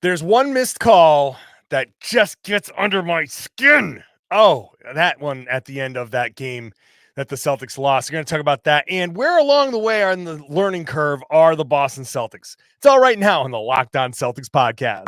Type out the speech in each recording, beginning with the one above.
There's one missed call that just gets under my skin. Oh, that one at the end of that game that the Celtics lost. We're going to talk about that. And where along the way on the learning curve are the Boston Celtics? It's all right now on the Locked On Celtics podcast.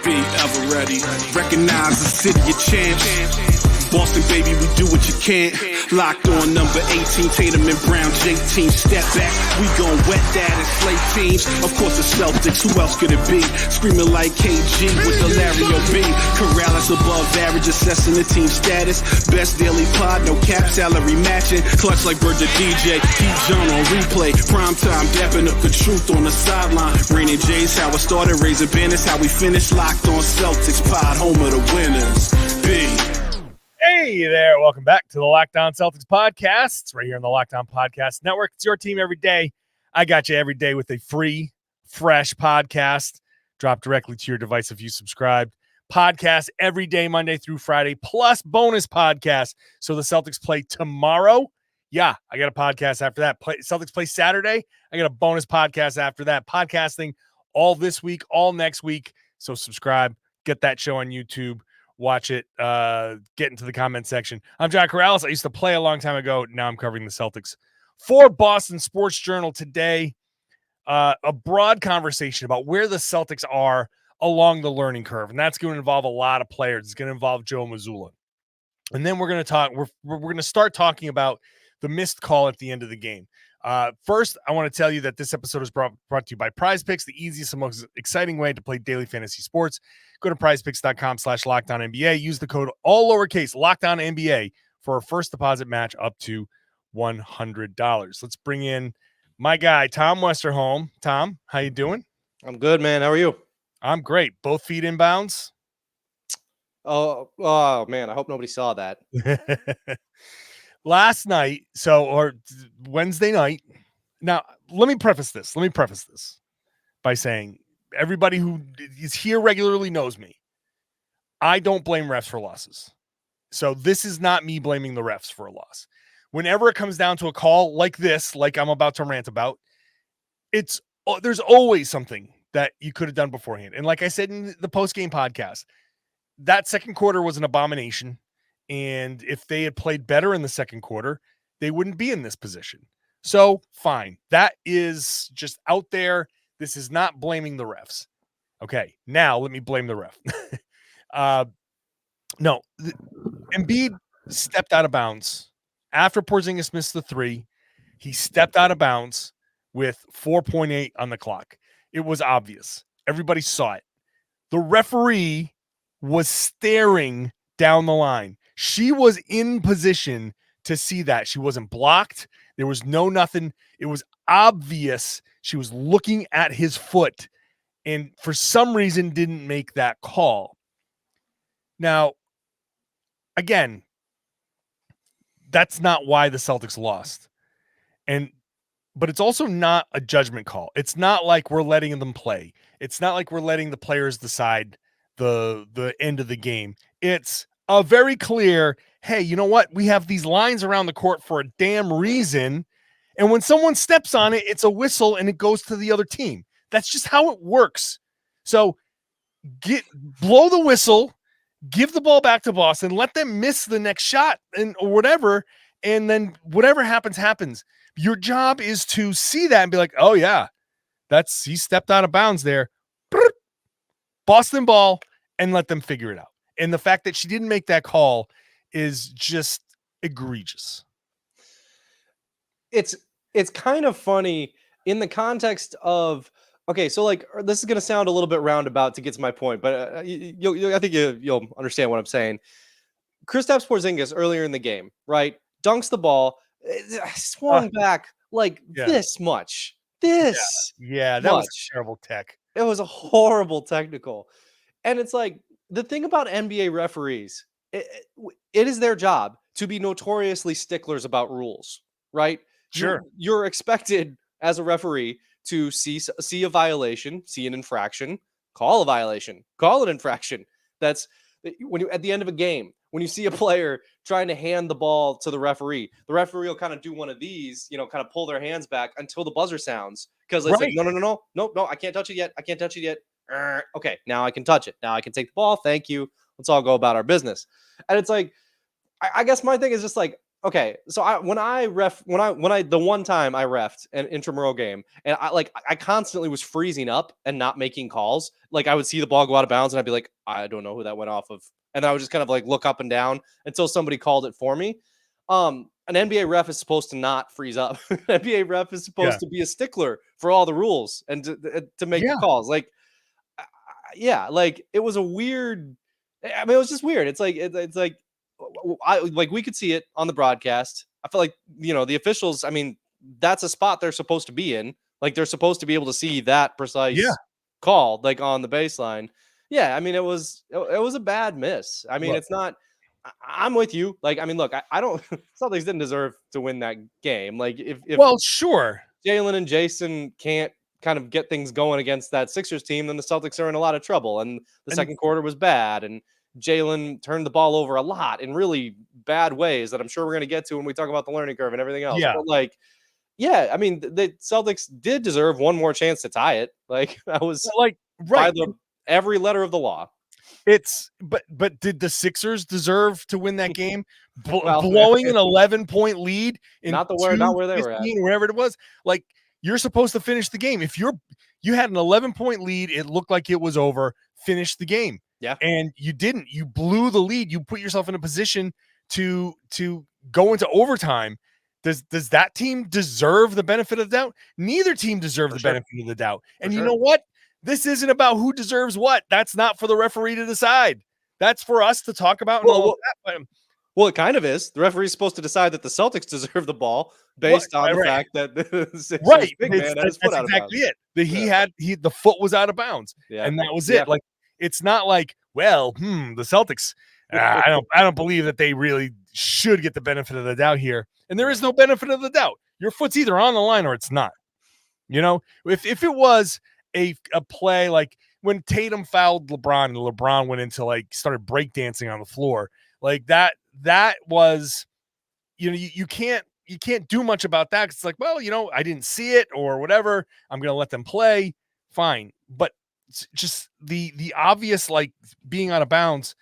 Be ever ready. Recognize the city of champs. Boston, baby, we do what you can't. Locked on number 18, Tatum and Brown, J-team, step back. We gon' wet that and slay teams. Of course, the Celtics, who else could it be? Screaming like KG with the Larry O.B. Karalis above average, assessing the team status. Best daily pod, no cap, salary matching. Clutch like Bird the DJ, keep John on replay. Prime time, dapping up the truth on the sideline. Raining J's, how it started, raising banners, how we finished. Locked on Celtics pod, home of the winners. B. Hey there, welcome back to the Locked On Celtics podcast. It's right here on the Locked On Podcast Network. It's your team every day. I got you every day with a free, fresh podcast. Drop directly to your device if you subscribe. Podcast every day, Monday through Friday, plus bonus podcast. So the Celtics play tomorrow. Yeah, I got a podcast after that. Celtics play Saturday. I got a bonus podcast after that. Podcasting all this week, all next week. So subscribe, get that show on YouTube. Watch it, get into the comment section. I'm John Karalis. I used to play a long time ago. Now I'm covering the Celtics for Boston Sports Journal today. A broad conversation about where the Celtics are along the learning curve. And that's going to involve a lot of players. It's going to involve Joe Mazzulla. And then we're going to talk, we're going to start talking about the missed call at the end of the game. First, I want to tell you that this episode is brought to you by Prize Picks, the easiest and most exciting way to play daily fantasy sports. Go to prizepicks.com/LockedOnNBA. Use the code all lowercase LockedOnNBA for a first deposit match up to $100. Let's bring in my guy, Tom Westerholm. Tom, how you doing? I'm good, man. How are you? I'm great. Both feet inbounds. Oh man, I hope nobody saw that. Last night, or Wednesday night. Now, let me preface this by saying everybody who is here regularly knows me. I don't blame refs for losses. So this is not me blaming the refs for a loss. Whenever it comes down to a call like this, like I'm about to rant about, there's always something that you could have done beforehand. And like I said in the post-game podcast, that second quarter was an abomination. And if they had played better in the second quarter, they wouldn't be in this position. So fine. That is just out there. This is not blaming the refs. Okay. Now let me blame the ref. No, Embiid stepped out of bounds after Porzingis missed the three. He stepped out of bounds with 4.8 on the clock. It was obvious. Everybody saw it. The referee was staring down the line. She was in position to see that. She wasn't blocked. There was nothing. It was obvious. She was looking at his foot and for some reason didn't make that call. Now, again, that's not why the Celtics lost. But it's also not a judgment call. It's not like we're letting them play. It's not like we're letting the players decide the end of the game. It's a very clear, hey, you know what? We have these lines around the court for a damn reason. And when someone steps on it, it's a whistle and it goes to the other team. That's just how it works. So blow the whistle, give the ball back to Boston, let them miss the next shot or whatever. And then whatever happens. Your job is to see that and be like, oh yeah, he stepped out of bounds there. Boston ball, and let them figure it out. And the fact that she didn't make that call is just egregious. It's kind of funny in the context of, okay, so like this is going to sound a little bit roundabout to get to my point, but I think you'll understand what I'm saying. Kristaps Porzingis earlier in the game, right? Dunks the ball, swung back like this much. That was a terrible tech. It was a horrible technical. And it's like, the thing about NBA referees, it is their job to be notoriously sticklers about rules, right? Sure. You're expected as a referee to see a violation, see an infraction, call a violation, call an infraction. That's when you at the end of a game, when you see a player trying to hand the ball to the referee will kind of do one of these, kind of pull their hands back until the buzzer sounds. Because it's like, no, I can't touch it yet. okay, now I can touch it. Now I can take the ball. Thank you. Let's all go about our business. And it's like, I guess my thing is just like, okay, so the one time I refed an intramural game, and I constantly was freezing up and not making calls. Like I would see the ball go out of bounds, and I'd be like, I don't know who that went off of, and I would just kind of like look up and down until somebody called it for me. An NBA ref is supposed to not freeze up. An NBA ref is supposed to be a stickler for all the rules and to make the calls. Like, like it was a weird. I mean, it was just weird. It's like it's like. We could see it on the broadcast. I feel like, the officials, I mean, that's a spot they're supposed to be in. Like they're supposed to be able to see that precise call, like on the baseline. Yeah. I mean, it was a bad miss. I mean, it's not, I'm with you. Like, I mean, look, I don't, Celtics didn't deserve to win that game. Like if sure. Jaylen and Jayson can't kind of get things going against that Sixers team, then the Celtics are in a lot of trouble. And the second quarter was bad. And Jaylen turned the ball over a lot in really bad ways that I'm sure we're going to get to when we talk about the learning curve and everything else. Yeah. But I mean, the Celtics did deserve one more chance to tie it. Like that was by every letter of the law. But did the Sixers deserve to win that game? Blowing an 11-point lead in not where they were at, wherever it was. Like you're supposed to finish the game. If you had an 11-point lead, it looked like it was over. Finish the game. Yeah. And you didn't. You blew the lead. You put yourself in a position to go into overtime. Does that team deserve the benefit of the doubt? Neither team deserved the benefit of the doubt. And you know what? This isn't about who deserves what. That's not for the referee to decide. That's for us to talk about. Well, it kind of is. The referee is supposed to decide that the Celtics deserve the ball based on the fact that the Sixers big man had his foot out of bounds. Exactly it. The foot was out of bounds, and that was it. Like it's not like, well, the Celtics. I don't believe that they really should get the benefit of the doubt here, and there is no benefit of the doubt. Your foot's either on the line or it's not. If it was a play like when Tatum fouled LeBron and LeBron went into started breakdancing on the floor, like that was, you can't do much about that. It's like, well, I didn't see it or whatever. I'm going to let them play. Fine. But just the obvious, being out of bounds,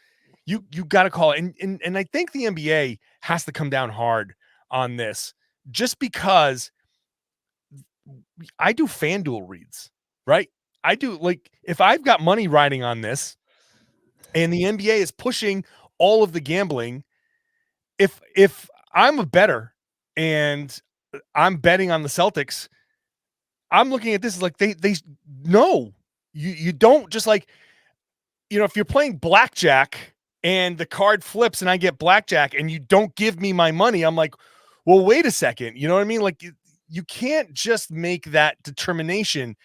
you got to call it. And I think the NBA has to come down hard on this just because I do FanDuel reads, right? I do, if I've got money riding on this and the NBA is pushing all of the gambling, if I'm a bettor and I'm betting on the Celtics, I'm looking at this as they no, you don't just if you're playing blackjack and the card flips and I get blackjack and you don't give me my money, I'm like, well, wait a second. You know what I mean? You can't just make that determination.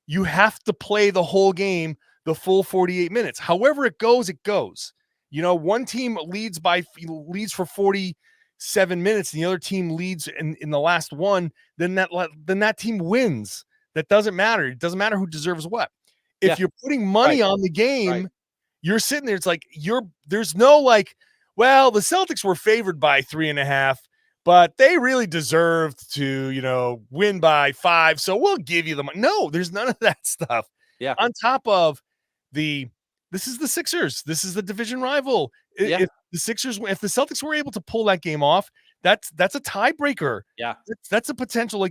You have to play the whole game, the full 48 minutes. However it goes, it goes. One team leads for 47 minutes and the other team leads in the last one, then that team wins. That doesn't matter. It doesn't matter who deserves what. If you're putting money on the game, you're sitting there. It's there's no well, the Celtics were favored by 3.5, but they really deserved to, win by 5. So we'll give you the money. No, there's none of that stuff. Yeah. On top of this is the Sixers. This is the division rival. If the Celtics were able to pull that game off, that's a tiebreaker. Yeah. That's a potential.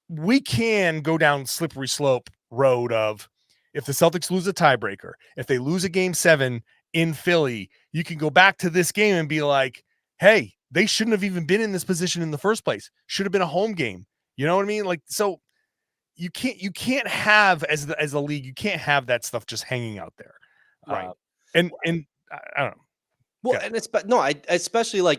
We can go down slippery slope road of if the Celtics lose a tiebreaker, if they lose a game 7 in Philly, you can go back to this game and be like, hey, they shouldn't have even been in this position in the first place. Should have been a home game. You know what I mean? So you can't have as a league, you can't have that stuff just hanging out there. Right. And I don't know. Well, and especially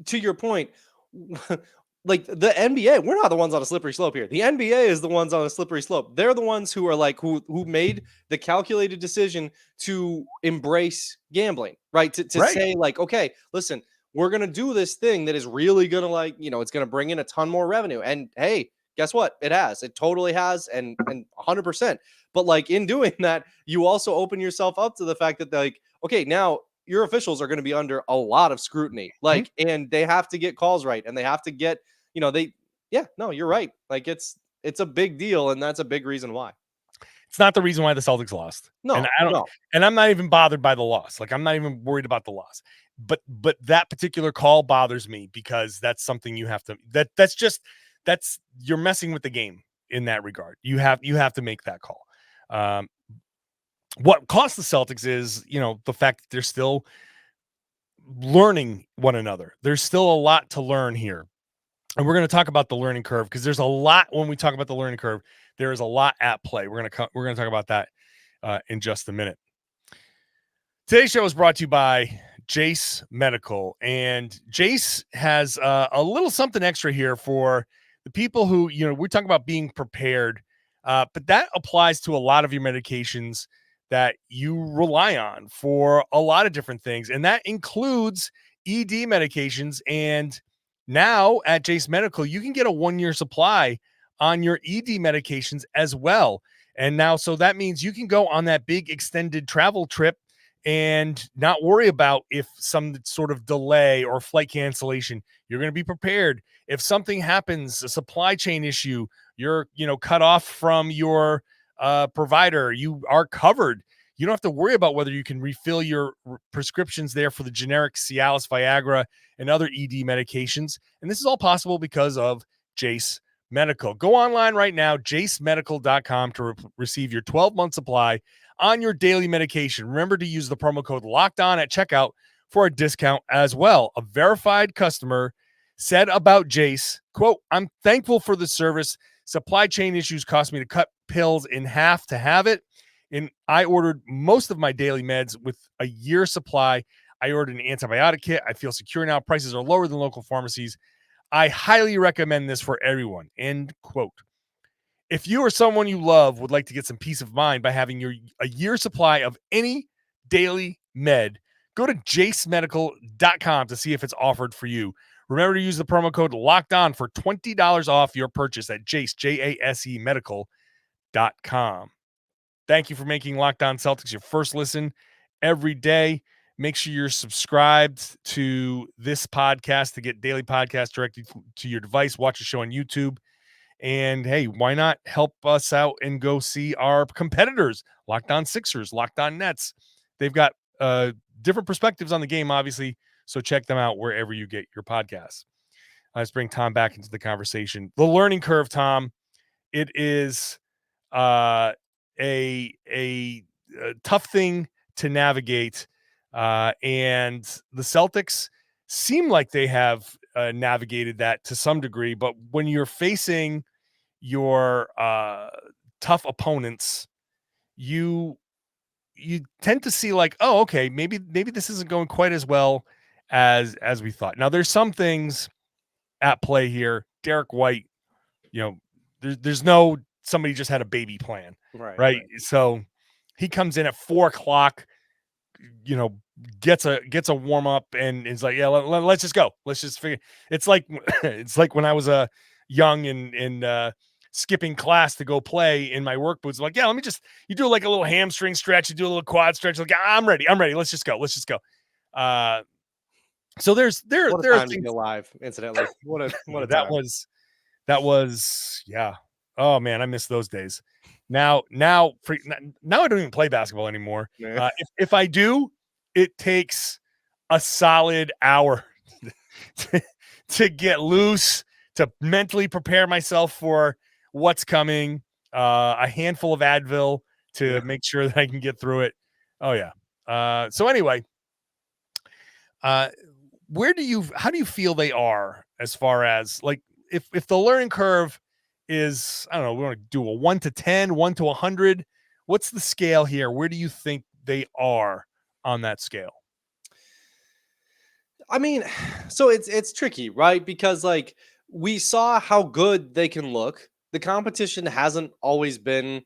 to your point, the NBA, we're not the ones on a slippery slope here. The NBA is the ones on a slippery slope. They're the ones who are who made the calculated decision to embrace gambling, right? To say okay, listen, we're going to do this thing that is really going to it's going to bring in a ton more revenue. And hey, guess what? It has. It totally has. And 100%. But in doing that, you also open yourself up to the fact that okay, now your officials are going to be under a lot of scrutiny, and they have to get calls right. And they have to get, you're right. It's a big deal. And that's a big reason why. It's not the reason why the Celtics lost. No, and I don't, no. and I'm not even bothered by the loss. Like, I'm not even worried about the loss. But that particular call bothers me because that's something you have to. That's you're messing with the game in that regard. You have to make that call. What cost the Celtics is, the fact that they're still learning one another. There's still a lot to learn here. And we're going to talk about the learning curve because there's a lot when we talk about the learning curve. There is a lot at play. We're going to talk about that in just a minute. Today's show is brought to you by Jase Medical, and Jase has a little something extra here for the people who, we're talking about being prepared, but that applies to a lot of your medications that you rely on for a lot of different things, and that includes ED medications. And now at Jase Medical, you can get a 1-year supply on your ED medications as well. And now, so that means you can go on that big extended travel trip and not worry about if some sort of delay or flight cancellation. You're going to be prepared. If something happens, a supply chain issue, you're, cut off from your provider, you are covered. You don't have to worry about whether you can refill your prescriptions there for the generic Cialis, Viagra, and other ED medications. And this is all possible because of Jase Medical. Go online right now, jasemedical.com, to receive your 12-month supply on your daily medication. Remember to use the promo code LOCKEDON at checkout for a discount as well. A verified customer said about Jase, quote, "I'm thankful for the service. Supply chain issues cost me to cut pills in half to have it. And I ordered most of my daily meds with a year supply. I ordered an antibiotic kit. I feel secure now. Prices are lower than local pharmacies. I highly recommend this for everyone." End quote. If you or someone you love would like to get some peace of mind by having a year supply of any daily med, go to jasemedical.com to see if it's offered for you. Remember to use the promo code LOCKEDON for $20 off your purchase at Jase, Jase Medical.com. Thank you for making Locked On Celtics your first listen every day. Make sure you're subscribed to this podcast to get daily podcasts directly to your device. Watch the show on YouTube. And hey, why not help us out and go see our competitors, Locked On Sixers, Locked On Nets. They've got different perspectives on the game, obviously, so check them out wherever you get your podcasts. Let's bring Tom back into the conversation. The learning curve, Tom, it is a tough thing to navigate, and the Celtics seem like they have navigated that to some degree, but when you're facing your tough opponents, you tend to see like, oh, okay, maybe this isn't going quite as well as we thought. Now there's some things at play here. Derek White, there's no somebody just had a baby plan, right? So he comes in at 4:00, gets a warm up and is like, yeah, let's just go. Let's just figure. It's like when I was young and skipping class to go play in my work boots. Like, yeah, you do like a little hamstring stretch, you do a little quad stretch. Like, I'm ready. Let's just go. So there are things to be alive, incidentally. What a time. That was yeah. Oh man, I miss those days. Now I don't even play basketball anymore. If I do, it takes a solid hour to get loose, to mentally prepare myself for what's coming. A handful of Advil to make sure that I can get through it. Oh yeah. So anyway, how do you feel they are as far as like if the learning curve is, I don't know, we want to do a 1 to 10, 1 to 100. What's the scale here? Where do you think they are on that scale? I mean, so it's tricky, right? Because like we saw how good they can look. The competition hasn't always been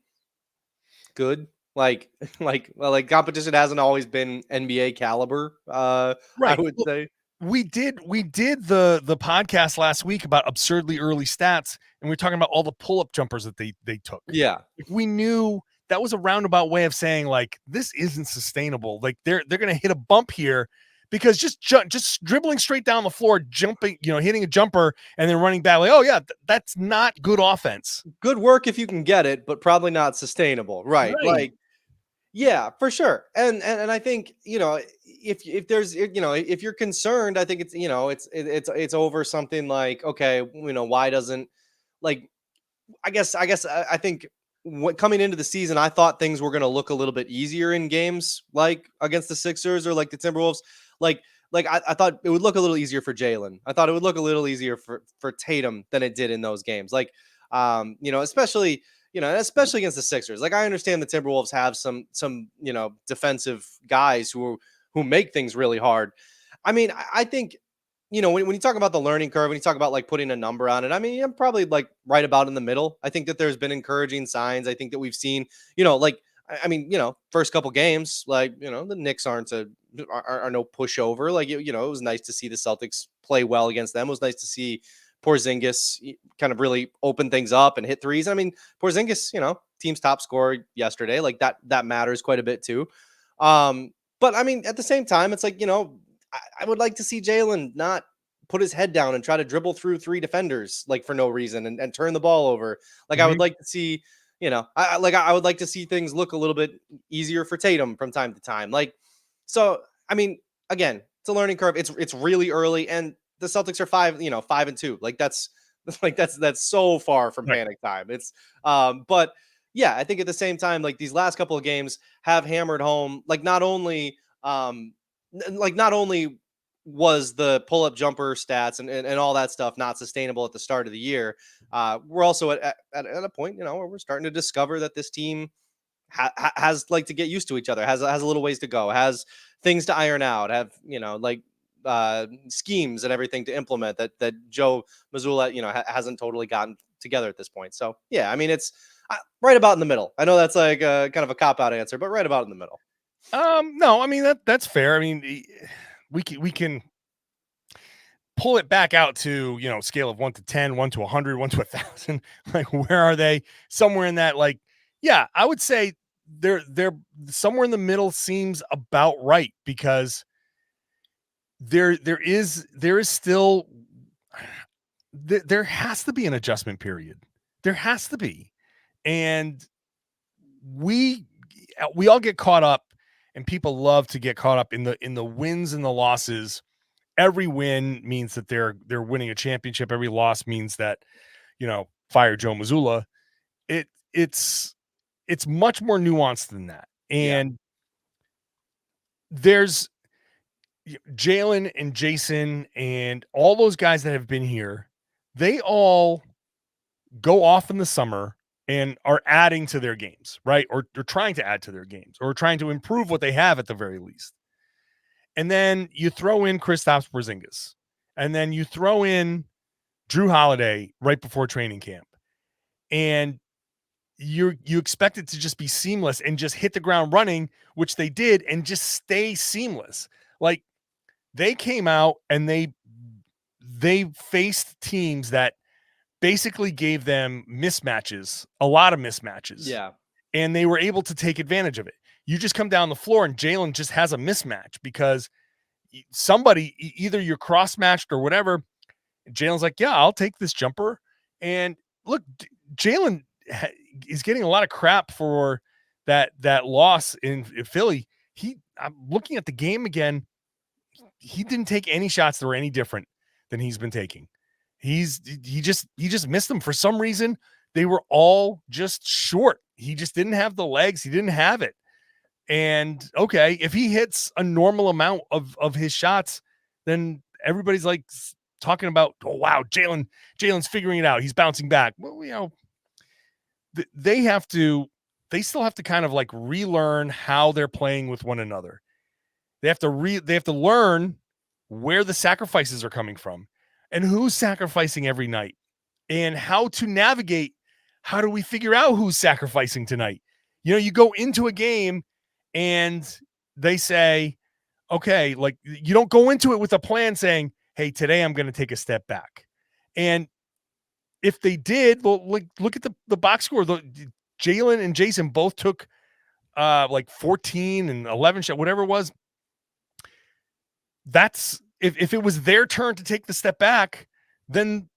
good. Like competition hasn't always been NBA caliber. Right. I would say. We did the podcast last week about absurdly early stats, and we were talking about all the pull-up jumpers that they took. Yeah. We knew that was a roundabout way of saying like this isn't sustainable. Like they're going to hit a bump here because just dribbling straight down the floor, jumping, hitting a jumper and then running back, like, oh yeah, that's not good offense. Good work if you can get it, but probably not sustainable. Right. Right. Like, yeah, for sure. And I think, if there's, if you're concerned, I think it's, it's over something like, okay, why doesn't, like, I think what coming into the season, I thought things were going to look a little bit easier in games like against the Sixers or like the Timberwolves. I thought it would look a little easier for Jaylen. I thought it would look a little easier for Tatum than it did in those games. Especially against the Sixers. Like, I understand the Timberwolves have some defensive guys who make things really hard. I mean, I think, when you talk about the learning curve, when you talk about like putting a number on it, I mean, I'm probably like right about in the middle. I think that there's been encouraging signs. I think that we've seen, first couple games, the Knicks are no pushover. Like, it was nice to see the Celtics play well against them. It was nice to see Porzingis kind of really open things up and hit threes. I mean, Porzingis, team's top scorer yesterday. Like, that matters quite a bit too. But I mean, at the same time, it's like, I would like to see Jaylen not put his head down and try to dribble through three defenders like for no reason and turn the ball over. Like, I would like to see, I would like to see things look a little bit easier for Tatum from time to time. Like, so, I mean, again, it's a learning curve. It's really early, and the Celtics are 5-2. Like, that's so far from panic time. It's, but yeah, I think at the same time, like, these last couple of games have hammered home, not only was the pull-up jumper stats and all that stuff not sustainable at the start of the year, we're also at a point, where we're starting to discover that this team has to get used to each other, has a little ways to go, has things to iron out, have, schemes and everything to implement that Joe Mazzulla, hasn't totally gotten together at this point. So, yeah, I mean, it's right about in the middle. I know that's like kind of a cop-out answer, but right about in the middle. No, I mean, that's fair. I mean, we can pull it back out to, scale of 1 to 10, 1 to 100, 1 to 1,000. Like, where are they? Somewhere in that, like, yeah, I would say they're somewhere in the middle seems about right, because there is still, there has to be an adjustment period. There has to be. And we all get caught up, and people love to get caught up in the wins and the losses. Every win means that they're winning a championship. Every loss means that, fire Joe Mazzulla. It's much more nuanced than that. And there's Jaylen and Jayson and all those guys that have been here. They all go off in the summer and are adding to their games, right? Or trying to add to their games, or trying to improve what they have at the very least. And then you throw in Kristaps Porzingis, and then you throw in Drew Holiday right before training camp, and you expect it to just be seamless and just hit the ground running, which they did, and just stay seamless. Like, they came out and they faced teams that basically gave them mismatches, a lot of mismatches. Yeah. And they were able to take advantage of it. You just come down the floor and Jaylen just has a mismatch because somebody, either you're cross-matched or whatever. Jaylen's like, yeah, I'll take this jumper. And look, Jaylen is getting a lot of crap for that loss in Philly. I'm looking at the game again. He didn't take any shots that were any different than he's been taking. He just missed them for some reason. They were all just short. He just didn't have the legs. He didn't have it. And okay, if he hits a normal amount of his shots, then everybody's like talking about, oh wow, Jaylen's figuring it out. He's bouncing back. Well, they still have to kind of like relearn how they're playing with one another. They have to learn where the sacrifices are coming from and who's sacrificing every night, and how to navigate. How do we figure out who's sacrificing tonight? You go into a game and they say, okay, like, you don't go into it with a plan saying, hey, today I'm going to take a step back. And if they did, well, look at the box score. Jaylen and Jayson both took like 14 and 11 shot, whatever it was. that's if it was their turn to take the step back, then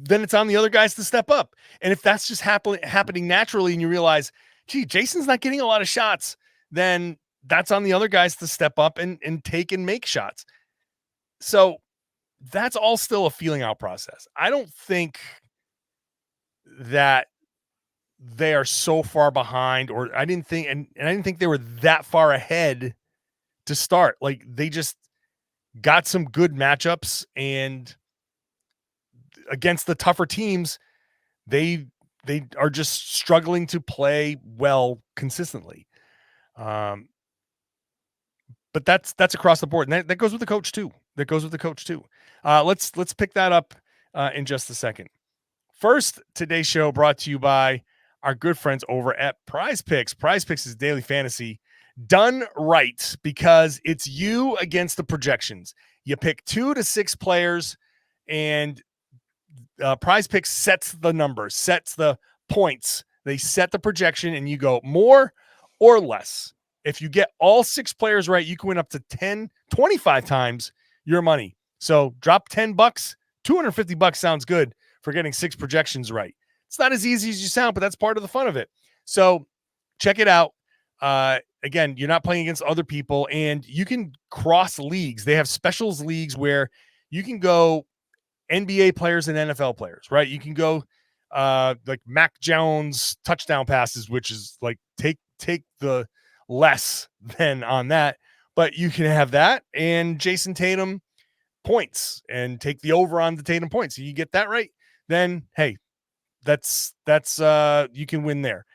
it's on the other guys to step up. And if that's just happening naturally, and you realize, gee, Jayson's not getting a lot of shots, then that's on the other guys to step up and take and make shots. So that's all still a feeling out process. I don't think that they are so far behind, or I didn't think, and I didn't think they were that far ahead to start. Like, they just got some good matchups, and against the tougher teams, they are just struggling to play well consistently. But that's across the board, and that goes with the coach too. Let's pick that up in just a second. First, today's show brought to you by our good friends over at Prize Picks. Prize Picks is daily fantasy done right, because it's you against the projections. You pick 2 to 6 players, and Prize Picks sets the numbers, sets the points. They set the projection, and you go more or less. If you get all 6 players right, you can win up to 25 times your money. So drop $10, $250 sounds good for getting 6 projections right. It's not as easy as you sound, but that's part of the fun of it. So check it out. Again, you're not playing against other people, and you can cross leagues. They have specials leagues where you can go NBA players and NFL players, right? You can go like Mac Jones touchdown passes, which is like take the less than on that, but you can have that, and Jayson Tatum points, and take the over on the Tatum points. You get that right, then hey, that's you can win there.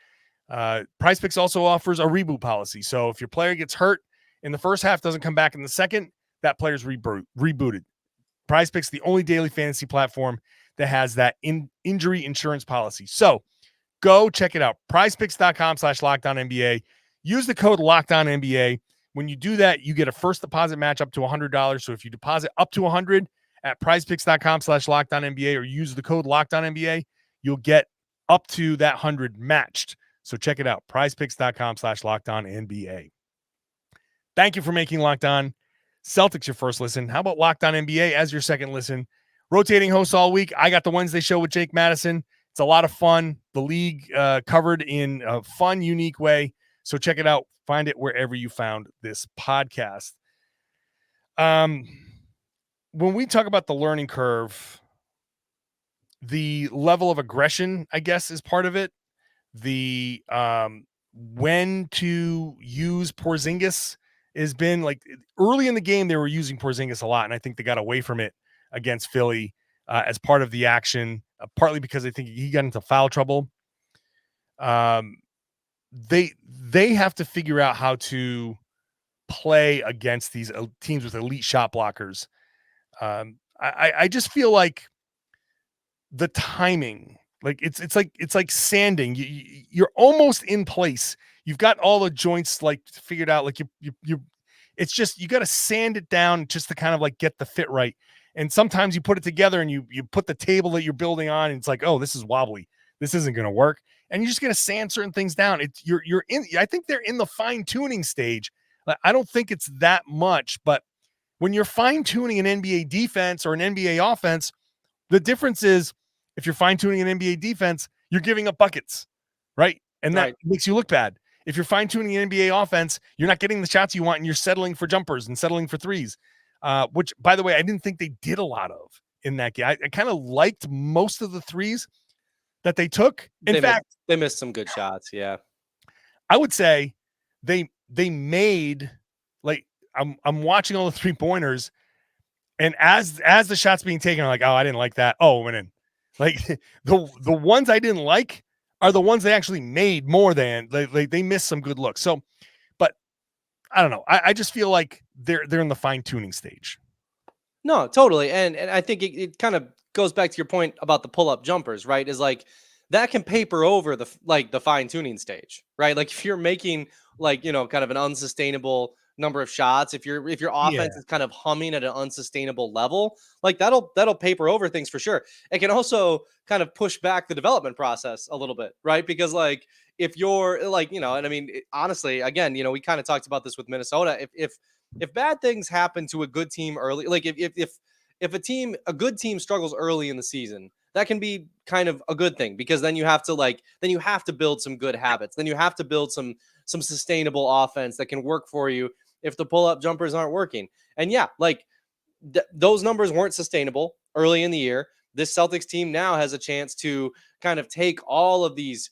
Prize Picks also offers a reboot policy. So if your player gets hurt in the first half, doesn't come back in the second, that player's rebooted. Prize Picks, the only daily fantasy platform that has that injury insurance policy. So go check it out. prizepicks.com/LockedOnNBA. Use the code LockedOnNBA. When you do that, you get a first deposit match up to $100. So if you deposit up to $100 at prizepicks.com/LockedOnNBA, or use the code LockedOnNBA, you'll get up to that 100 matched. So check it out. prizepicks.com/LockedOnNBA. Thank you for making Locked On Celtics your first listen. How about Locked On NBA as your second listen? Rotating hosts all week. I got the Wednesday show with Jake Madison. It's a lot of fun. The league covered in a fun, unique way. So check it out. Find it wherever you found this podcast. When we talk about the learning curve, the level of aggression, I guess, is part of it. The when to use Porzingis has been like early in the game, they were using Porzingis a lot, and I think they got away from it against Philly as part of the action, partly because I think he got into foul trouble. They have to figure out how to play against these teams with elite shot blockers. I just feel like the timing, like it's like sanding. You're almost in place. You've got all the joints like figured out. Like you it's just, you got to sand it down just to kind of like get the fit right. And sometimes you put it together and you put the table that you're building on, and it's like, oh, this is wobbly. This isn't going to work. And you're just going to sand certain things down. You're in. I think they're in the fine tuning stage. I don't think it's that much, but when you're fine tuning an NBA defense or an NBA offense, the difference is if you're fine tuning an NBA defense, you're giving up buckets, right? And that makes you look bad. If you're fine tuning an NBA offense, you're not getting the shots you want, and you're settling for jumpers and settling for threes, which, by the way, I didn't think they did a lot of in that game. I kind of liked most of the threes that they took. In fact, they missed some good shots. Yeah, I would say they made, like, I'm watching all the 3-pointers, and as the shots being taken, I'm like, oh, I didn't like that. Oh, it went in. Like the ones I didn't like are the ones they actually made more than they missed some good looks. So, but I don't know. I just feel like they're in the fine tuning stage. No, totally. And I think it kind of goes back to your point about the pull up jumpers, right? Is like that can paper over the fine tuning stage, right? Like if you're making kind of an unsustainable number of shots, if your offense is kind of humming at an unsustainable level, like that'll paper over things for sure. It can also kind of push back the development process a little bit, right? Because like if you're and I mean, honestly, again, we kind of talked about this with Minnesota. If if bad things happen to a good team early, like if a good team struggles early in the season, that can be kind of a good thing, because then you have to build some good habits. Then you have to build some sustainable offense that can work for you if the pull-up jumpers aren't working. And yeah, like those numbers weren't sustainable early in the year. This Celtics team now has a chance to kind of take all of these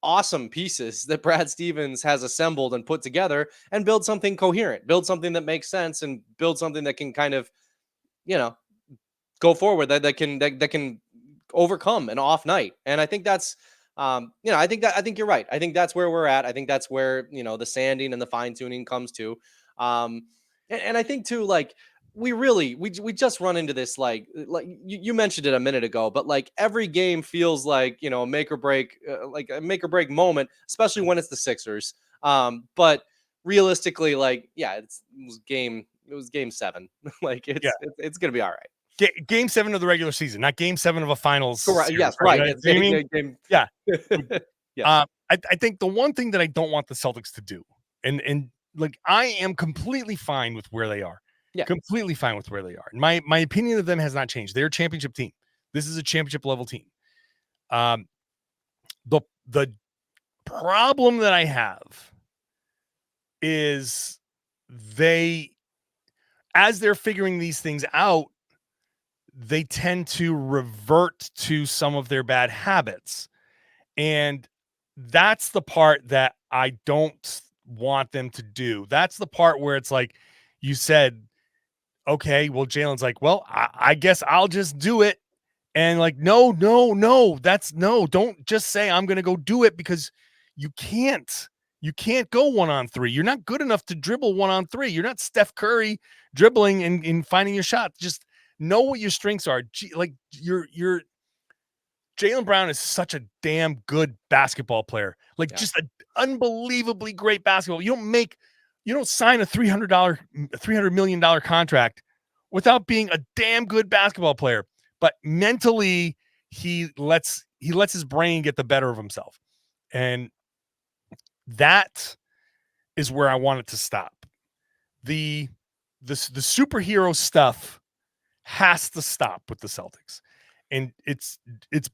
awesome pieces that Brad Stevens has assembled and put together and build something coherent, build something that makes sense, and build something that can kind of, you know, go forward, that can overcome an off night. And I think that's, I think you're right. I think that's where we're at. I think that's where, the sanding and the fine tuning comes to. And I think too, like, we just run into this, like you mentioned it a minute ago, but like every game feels like, a make or break, like a make or break moment, especially when it's the Sixers. But realistically, like, yeah, it was game 7. Like it's gonna be all right. Game 7 of the regular season, not game 7 of a finals. Correct. Series, Yes, right. You know what I mean? Game. Yeah. Yes. I think the one thing that I don't want the Celtics to do, and like, I am completely fine with where they are. Yeah. Completely fine with where they are. My opinion of them has not changed. They're a championship team. This is a championship level team. The problem that I have is as they're figuring these things out, they tend to revert to some of their bad habits. And that's the part that I don't want them to do. That's the part where it's like you said, okay, well, Jaylen's like, well, I guess I'll just do it. And like, no, don't just say I'm going to go do it, because you can't go 1-on-3. You're not good enough to dribble 1-on-3. You're not Steph Curry dribbling and finding your shot. Just know what your strengths are. Like, you're Jaylen Brown is such a damn good basketball player. Like, just an unbelievably great basketball. You don't sign a $300 million contract without being a damn good basketball player. But mentally, he lets his brain get the better of himself. And that is where I want it to stop. The superhero stuff has to stop with the Celtics. And it's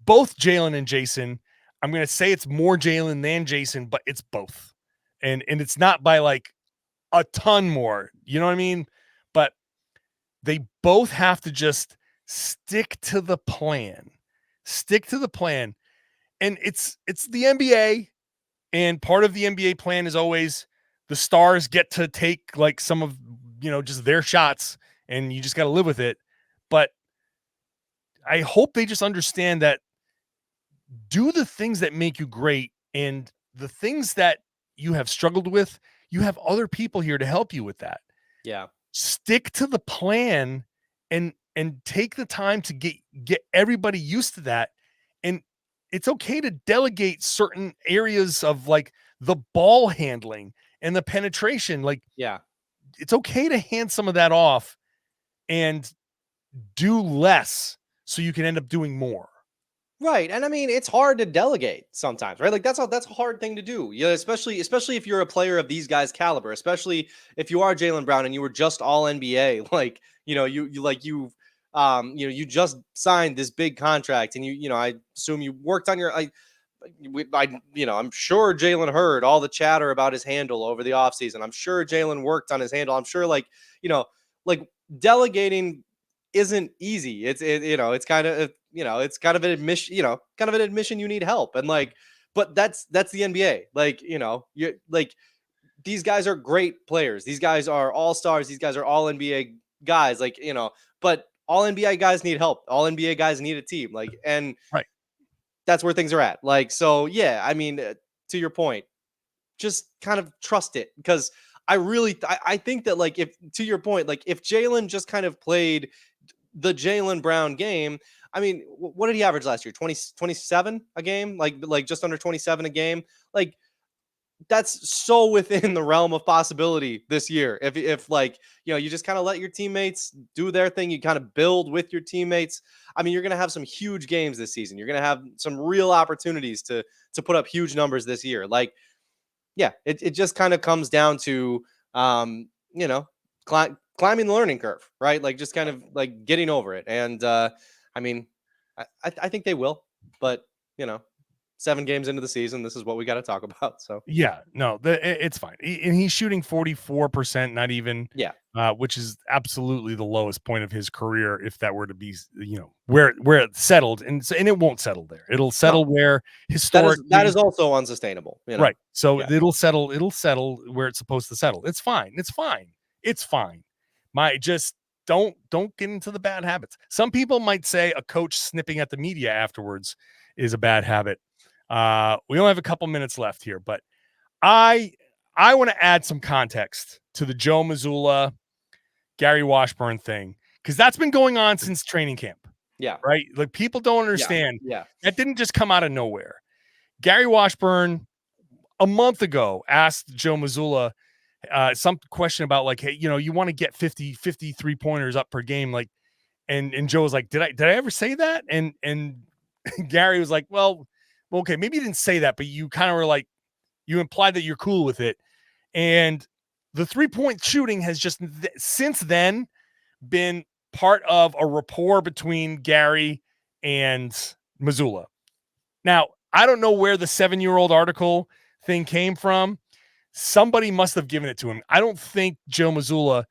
both Jaylen and Jayson. I'm going to say it's more Jaylen than Jayson, but it's both. And it's not by like a ton more, you know what I mean? But they both have to just stick to the plan. And it's the NBA, and part of the NBA plan is always the stars get to take like some of, just their shots, and you just got to live with it. But I hope they just understand that do the things that make you great, and the things that you have struggled with, you have other people here to help you with that. Yeah. Stick to the plan and take the time to get everybody used to that. And it's okay to delegate certain areas of like the ball handling and the penetration. Like, yeah, it's okay to hand some of that off and do less so you can end up doing more. Right. And I mean, it's hard to delegate sometimes, right? Like that's a hard ththing to do. Yeah, especially if you're a player of these guys' caliber, especially if you are Jaylen Brown and you were just all NBA, like, you just signed this big contract, and I assume you worked on your I'm sure Jaylen heard all the chatter about his handle over the offseason. I'm sure Jaylen worked on his handle. I'm sure like delegating isn't easy. It's kind of an admission you need help. And like, but that's the NBA. Like, you're like, these guys are great players. These guys are all stars. These guys are all NBA guys. Like, but all NBA guys need help. All NBA guys need a team. Like, and right. That's where things are at. Like, so yeah, I mean, to your point, just kind of trust it, because I think that, like, if, to your point, like if Jaylen just kind of played the Jaylen Brown game, I mean, what did he average last year? 27 a game, like just under 27 a game. Like, that's so within the realm of possibility this year. If like, you just kind of let your teammates do their thing, you kind of build with your teammates. I mean, you're going to have some huge games this season. You're going to have some real opportunities to put up huge numbers this year. Like, yeah, it just kind of comes down to, climbing the learning curve, right? Like just kind of like getting over it. And I mean, I think they will, but 7 games into the season, this is what we got to talk about. So Yeah, no, it's fine. And he's shooting 44%, not even, yeah, which is absolutely the lowest point of his career. If that were to be, where it settled, and it won't settle there. It'll settle no, where that historically, is also unsustainable. right. So Yeah. it'll settle where it's supposed to settle. It's fine. It's fine. It's fine. Just don't get into the bad habits. Some people might say a coach snipping at the media afterwards is a bad habit. We only have a couple minutes left here, but I want to add some context to the Joe Mazzulla, Gary Washburn thing, because that's been going on since training camp. Yeah. Right. Like people don't understand. Yeah. That didn't just come out of nowhere. Gary Washburn a month ago asked Joe Mazzulla some question about like, hey, you want to get 50 3-pointers up per game. Like, and Joe was like, did I ever say that? And Gary was like, well, okay, maybe you didn't say that, but you kind of were like, you implied that you're cool with it. And the 3-point shooting has just since then been part of a rapport between Gary and Mazzulla. Now, I don't know where the 7-year-old article thing came from. Somebody must have given it to him. I don't think Joe Mazzulla,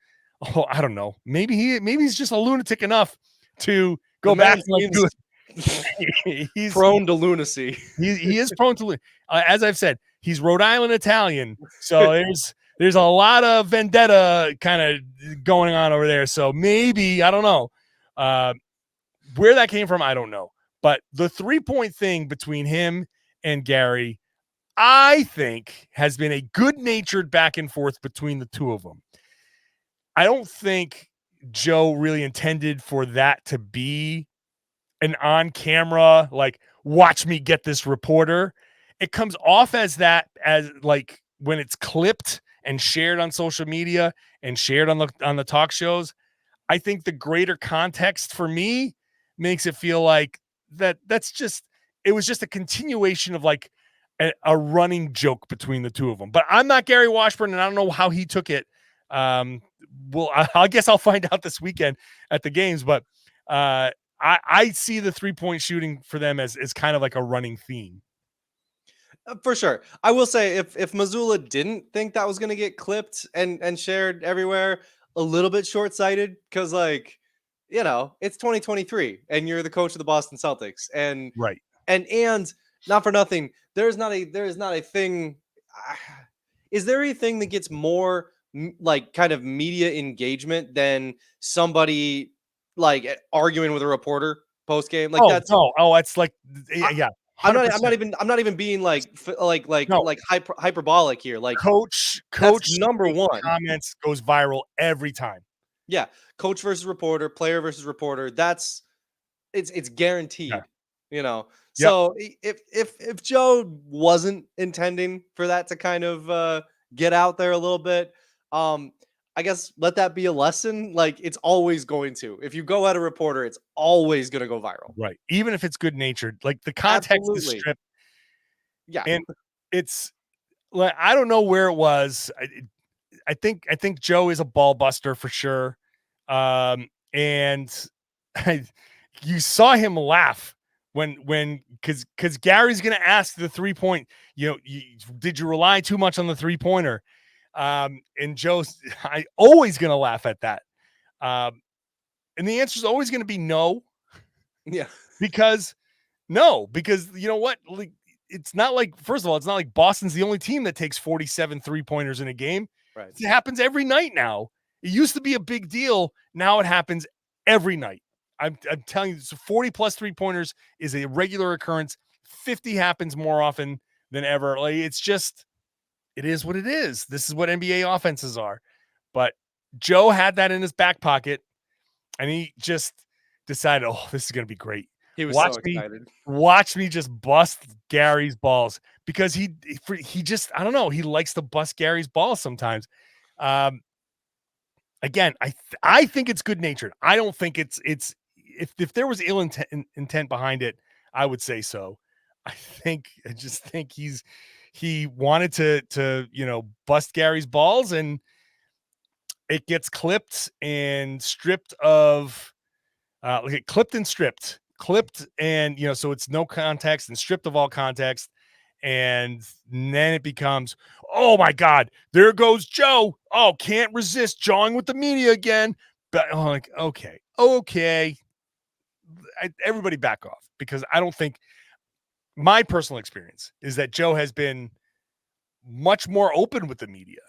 I don't know. Maybe he's just a lunatic enough to go back and like do it. He's prone to lunacy. He is prone to, as I've said, he's Rhode Island Italian. So there's a lot of vendetta kind of going on over there. So maybe, I don't know where that came from. I don't know. But the 3-point thing between him and Gary, I think, has been a good-natured back and forth between the two of them. I don't think Joe really intended for that to be an on-camera, like, watch me get this reporter. It comes off as that, as like when it's clipped and shared on social media and shared on the talk shows. I think the greater context for me makes it feel like it was just a continuation of like a running joke between the two of them. But I'm not Gary Washburn, and I don't know how he took it. Well, I guess I'll find out this weekend at the games, but I see the 3-point shooting for them as kind of like a running theme. For sure. I will say if Mazzulla didn't think that was going to get clipped and shared everywhere, a little bit short-sighted, because like, it's 2023 and you're the coach of the Boston Celtics, and Right. And not for nothing, there is not a thing. Is there a thing that gets more like kind of media engagement than somebody like arguing with a reporter post game? Like that's it's like, yeah. I'm not even being like hyperbolic here. Like coach number one comments goes viral every time. Yeah, coach versus reporter, player versus reporter. It's guaranteed. Yeah. So if Joe wasn't intending for that to kind of get out there a little bit, I guess let that be a lesson. Like it's always going to. If you go at a reporter, it's always going to go viral. Right. Even if it's good natured, like the context is stripped. Yeah. And it's like, I don't know where it was. I think Joe is a ball buster for sure. And you saw him laugh when because Gary's gonna ask the 3-point, did you rely too much on the 3-pointer? And Joe's I always gonna laugh at that. And the answer is always gonna be no. Yeah. Because you know what? Like, it's not like, first of all, it's not like Boston's the only team that takes 47 3-pointers in a game. Right. It happens every night now. It used to be a big deal. Now it happens every night. I'm telling you, 40 plus 3-pointers is a regular occurrence. 50 happens more often than ever. Like it is what it is. This is what NBA offenses are. But Joe had that in his back pocket, and he just decided, oh, this is going to be great. He was so excited. Watch me just bust Gary's balls, because he just, I don't know, he likes to bust Gary's balls sometimes. Again, I think it's good natured. I don't think it's if there was ill intent behind it, I would say so. I just think he wanted to bust Gary's balls, and it gets clipped and stripped of clipped and stripped, and so it's no context and stripped of all context. And then it becomes, oh my God, there goes Joe. Oh, can't resist jawing with the media again. But I'm like, okay. Everybody back off, because I don't think, my personal experience is that Joe has been much more open with the media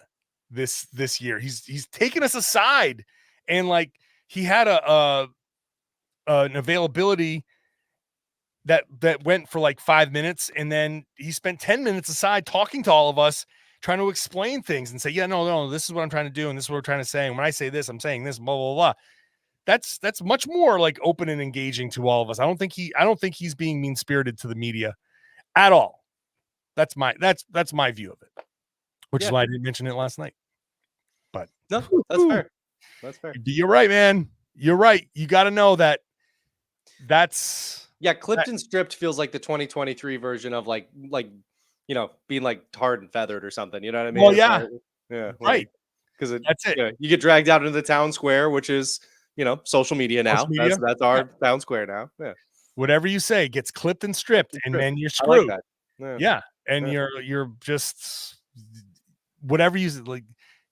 this year. He's taken us aside, and like he had an availability that went for like 5 minutes, and then he spent 10 minutes aside talking to all of us, trying to explain things and say, yeah, no, this is what I'm trying to do, and this is what we're trying to say, and when I say this, I'm saying this, blah blah blah. That's much more like open and engaging to all of us. I don't think he's being mean-spirited to the media at all. That's my view of it, which is why I didn't mention it last night. But no, that's fair. That's fair. You're right, man. You're right. You got to know that's clipped and stripped feels like the 2023 version of like being like tarred and feathered or something. You know what I mean? Well, yeah, right. Because that's it. You get dragged out into the town square, which is social media now. That's our town square now. Yeah. Whatever you say gets clipped and stripped, and then you're screwed. I like that. Yeah. And you're just whatever you like.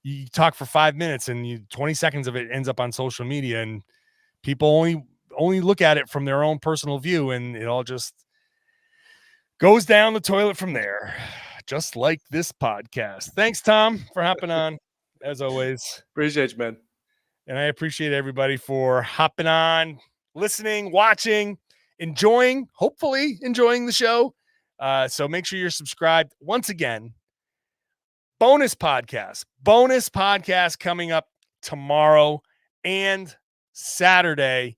You talk for 5 minutes, and 20 seconds of it ends up on social media, and people only look at it from their own personal view, and it all just goes down the toilet from there, just like this podcast. Thanks, Tom, for hopping on, as always. Appreciate you, man. And I appreciate everybody for hopping on, listening, watching, hopefully enjoying the show. So make sure you're subscribed. Once again, bonus podcast coming up tomorrow and Saturday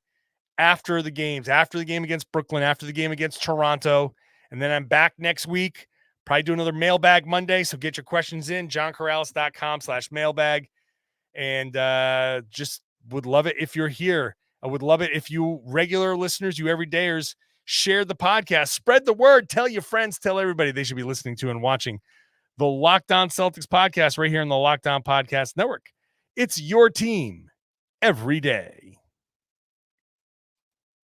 after the game against Brooklyn, after the game against Toronto. And then I'm back next week, probably do another mailbag Monday. So get your questions in, johnkaralis.com/mailbag. And just would love it if you're here. I would love it if you regular listeners, you everydayers, share the podcast, spread the word, tell your friends, tell everybody they should be listening to and watching the Locked On Celtics podcast right here on the Locked On Podcast Network. It's your team every day.